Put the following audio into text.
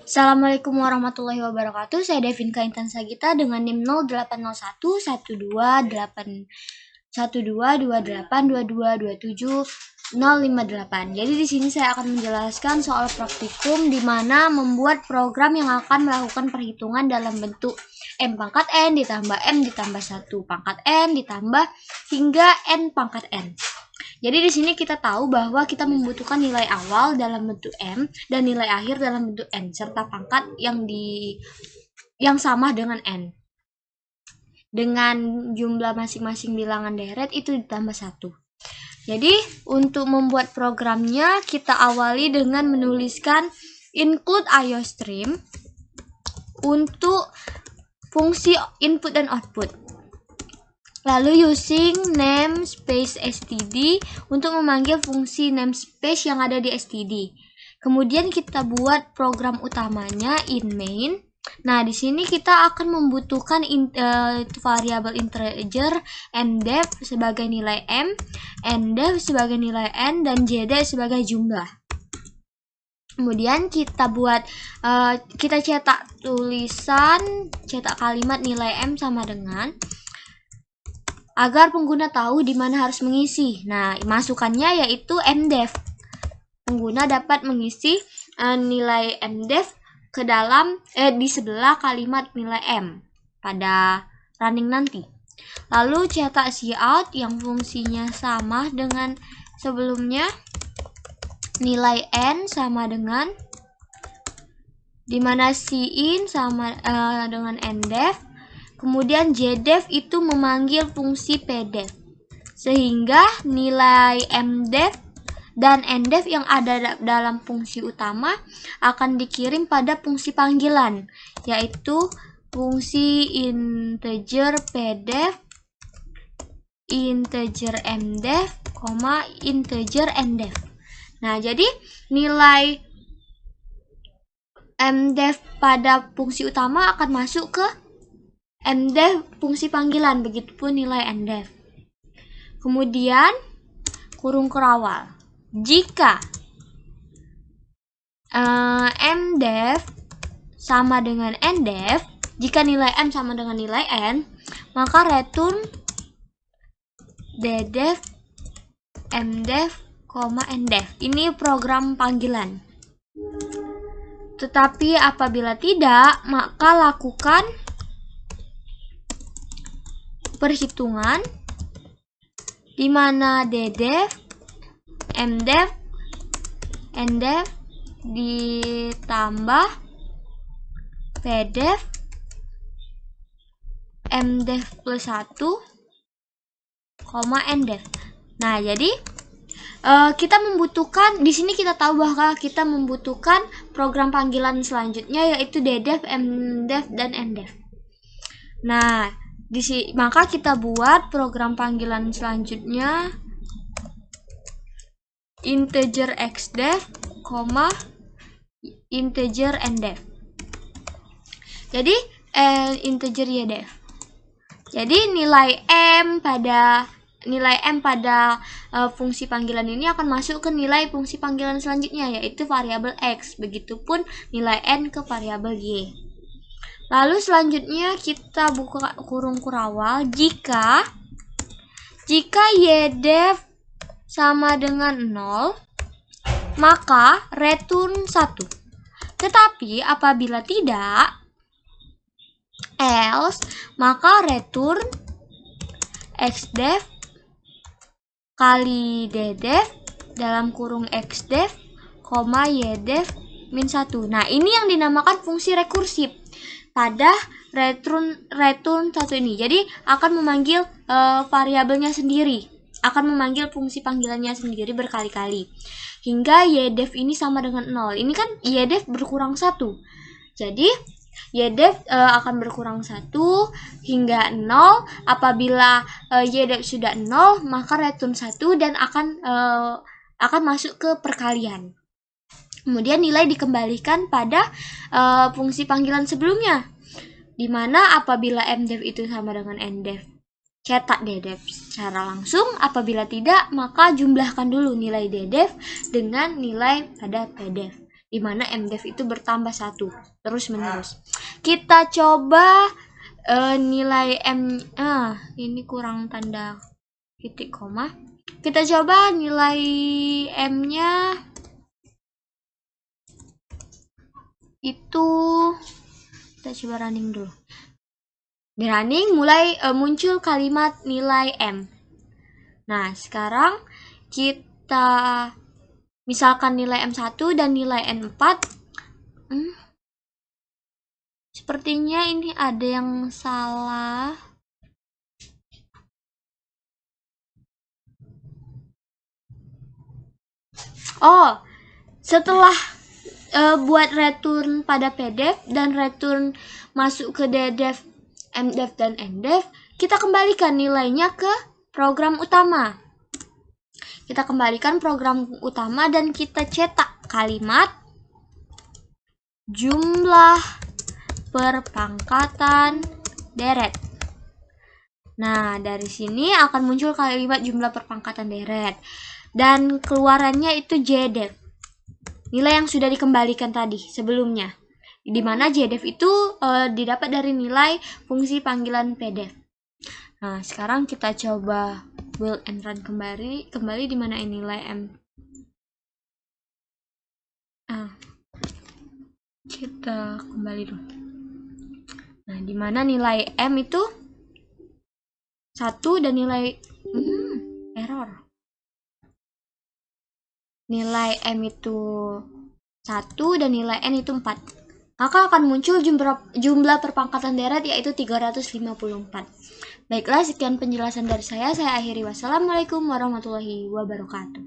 Assalamualaikum warahmatullahi wabarakatuh. Saya Devinka Intan Sagita dengan NIM 0801 12282227 Jadi di sini saya akan menjelaskan soal praktikum di mana membuat program yang akan melakukan perhitungan dalam bentuk M pangkat N ditambah M ditambah 1 pangkat N ditambah hingga N pangkat N. Jadi di sini kita tahu bahwa kita membutuhkan nilai awal dalam bentuk M dan nilai akhir dalam bentuk N serta pangkat yang sama dengan N. Dengan jumlah masing-masing bilangan deret itu ditambah 1. Jadi untuk membuat programnya kita awali dengan menuliskan include IOStream untuk fungsi input dan output. Lalu using namespace std untuk memanggil fungsi namespace yang ada di std. Kemudian kita buat program utamanya in main. Nah, di sini kita akan membutuhkan variabel integer mdef sebagai nilai m, ndef sebagai nilai n, dan jdef sebagai jumlah. Kemudian kita buat kita cetak kalimat nilai m sama dengan agar pengguna tahu di mana harus mengisi. Nah, masukannya yaitu mdef. Pengguna dapat mengisi nilai mdef ke dalam di sebelah kalimat nilai m pada running nanti. Lalu cetak cout yang fungsinya sama dengan sebelumnya. Nilai n sama dengan di mana cin sama dengan ndef. Kemudian jdef itu memanggil fungsi pdef, sehingga nilai mdef dan ndef yang ada dalam fungsi utama akan dikirim pada fungsi panggilan, yaitu fungsi integer pdef, integer mdef, integer ndef. Nah, jadi nilai mdef pada fungsi utama akan masuk ke mdef fungsi panggilan, begitupun nilai ndef. Kemudian kurung kerawal. Jika mdef sama dengan ndef, jika nilai m sama dengan nilai n, maka return ddef mdef, ndef. Ini program panggilan. Tetapi apabila tidak, maka lakukan perhitungan di mana ddef, mdef, ndef ditambah pdef, mdef plus 1, ndef. Nah, jadi kita membutuhkan di sini, kita tahu bahwa kita membutuhkan program panggilan selanjutnya yaitu ddef, mdef, dan ndef. Nah, maka kita buat program panggilan selanjutnya integer xdef, integer ndef. Jadi integer ydef. Jadi nilai m pada fungsi panggilan ini akan masuk ke nilai fungsi panggilan selanjutnya yaitu variabel x. Begitupun nilai n ke variabel y. Lalu selanjutnya kita buka kurung kurawal. Jika ydef sama dengan 0, maka return 1. Tetapi apabila tidak, else, maka return xdef kali ddef dalam kurung xdef, ydef min 1. Nah, ini yang dinamakan fungsi rekursif pada return 1 ini. Jadi akan memanggil variabelnya sendiri, akan memanggil fungsi panggilannya sendiri berkali-kali hingga ydef ini sama dengan 0. Ini kan ydef berkurang 1. Jadi ydef akan berkurang 1 hingga 0. Apabila ydef sudah 0, maka return 1 dan akan masuk ke perkalian. Kemudian nilai dikembalikan pada fungsi panggilan sebelumnya, di mana apabila mdef itu sama dengan ndef, cetak ddef secara langsung. Apabila tidak, maka jumlahkan dulu nilai ddef dengan nilai pada pdef. di mana mdef itu bertambah 1 terus menerus. Kita coba nilai m, ini kurang tanda titik koma. Kita coba nilai m-nya itu, kita coba running dulu. Di running mulai muncul kalimat nilai m. Nah, sekarang kita misalkan nilai M1 dan nilai N4. Sepertinya ini ada yang salah. Oh, setelah buat return pada pdef dan return masuk ke ddef, mdef, dan ndef, kita kembalikan nilainya ke program utama. Kita kembalikan program utama dan kita cetak kalimat jumlah perpangkatan deret. Nah, dari sini akan muncul kalimat jumlah perpangkatan deret. Dan keluarannya itu jdef. Nilai yang sudah dikembalikan tadi sebelumnya. Di mana jdef itu didapat dari nilai fungsi panggilan pdef. Nah, sekarang kita coba build and run kembali di mana ini nilai m. Kita kembali dulu. Nah, di mana nilai m itu 1 dan nilai error. Nilai m itu 1 dan nilai n itu 4. Maka akan muncul jumlah perpangkatan deret yaitu 354. Baiklah, sekian penjelasan dari saya akhiri. Wassalamualaikum warahmatullahi wabarakatuh.